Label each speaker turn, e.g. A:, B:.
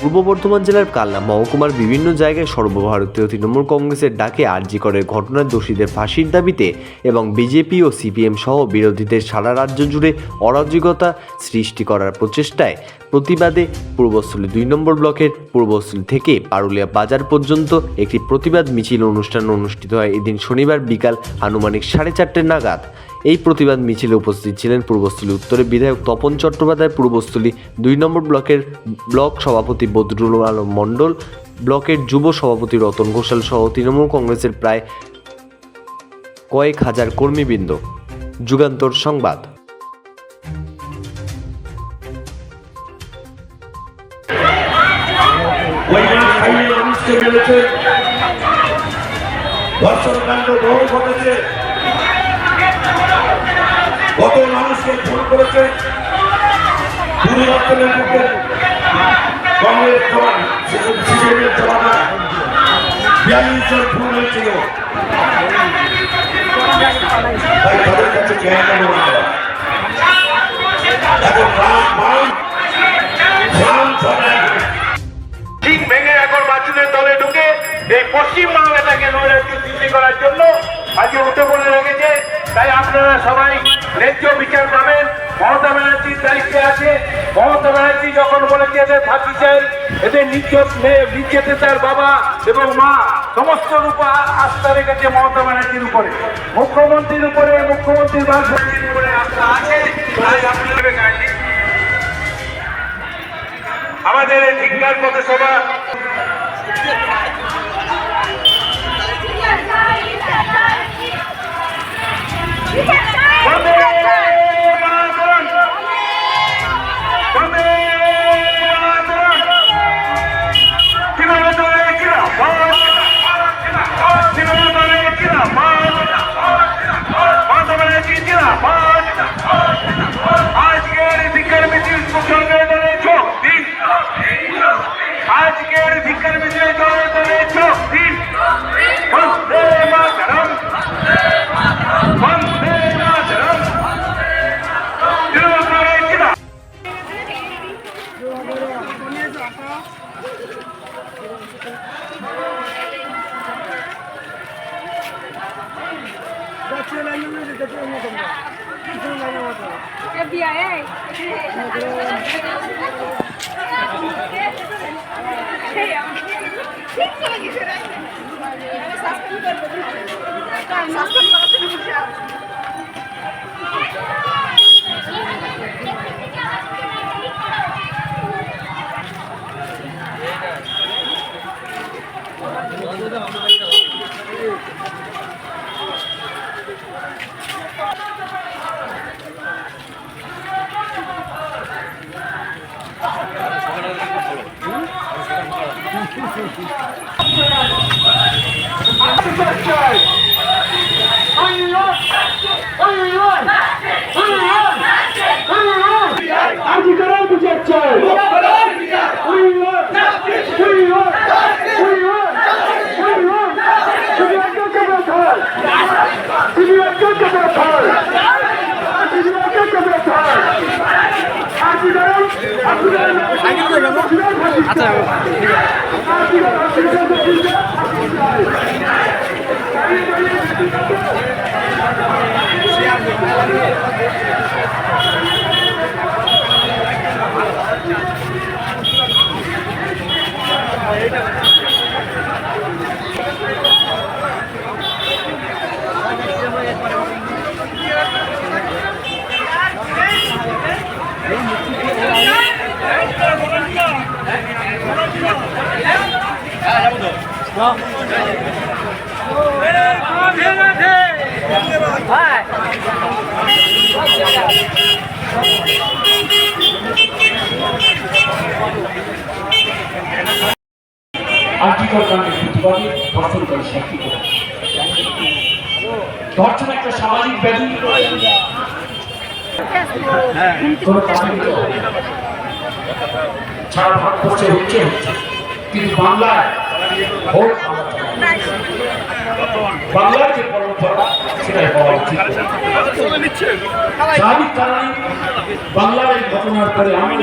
A: পূর্ব বর্ধমান জেলার কালনা মহকুমার বিভিন্ন জায়গায় সর্বভারতীয় তৃণমূল কংগ্রেসের ডাকে আরজি করের ঘটনার দোষীদের ফাঁসির দাবিতে এবং বিজেপি ও সিপিএম সহ বিরোধীদের সারা রাজ্য জুড়ে অরাজকতা সৃষ্টি করার প্রচেষ্টায় প্রতিবাদে পূর্বস্থলী ২ নম্বর ব্লকের পূর্বস্থলী থেকে পারুলিয়া বাজার পর্যন্ত একটি প্রতিবাদ মিছিল অনুষ্ঠান অনুষ্ঠিত হয় এদিন শনিবার বিকাল আনুমানিক 4:30 নাগাদ। এই প্রতিবাদ মিছিলে উপস্থিত ছিলেন পূর্বস্থলী উত্তরের বিধায়ক তপন চট্টোপাধ্যায়, পূর্বস্থলী ২ নম্বর ব্লকের ব্লক সভাপতি বদরুল আলম মণ্ডল, ব্লকের যুব সভাপতি রতন ঘোষাল সহ তৃণমূল কংগ্রেসের প্রায় কয়েক হাজার কর্মীবৃন্দ। যুগান্তর সংবাদ।
B: কত মানুষকে ফোন করেছে কংগ্রেস জমানা ৪২ জন ফোন হয়েছিল, তাই তাদের কাছে জ্ঞান ঠিক ভেঙে এখন বাচ্চাদের দলে ঢুকে এই পশ্চিমবাংলাটাকে নৈরাজ্য সৃষ্টি করার জন্য আজকে উঠে পড়ে রেখেছে। তাই আপনারা সবাই ন্যায্য বিচার পাবেন। মমতা ব্যানার্জির দায়িত্বে আছে। মমতা ব্যানার্জি যখন বলেছে এদের ফাঁসি চাই, এদের নির্যাতে তার বাবা এবং মা সমস্ত রূপে আস্থা রেখেছে মমতা ব্যানার্জির উপরে, মুখ্যমন্ত্রীর উপরে, মুখ্যমন্ত্রীর বাসভবনের উপরে আস্থা আছে। আমাদের এই ধিক্কার পথসভা আজকের ভিক্ষার মিছিলে দলে দলে চোখ দিন। বন্দে মাতরম, বন্দে মাতরম। ধর্ষণ একটা সামাজিক ব্যাধি, সারা ভারতবর্ষে হচ্ছে, কিন্তু বাংলায় বাংলার যে পরম্পরা সেটাই হওয়া উচিত। স্বাভাবিক কারণে বাংলার এই ঘটনার পরে আমরা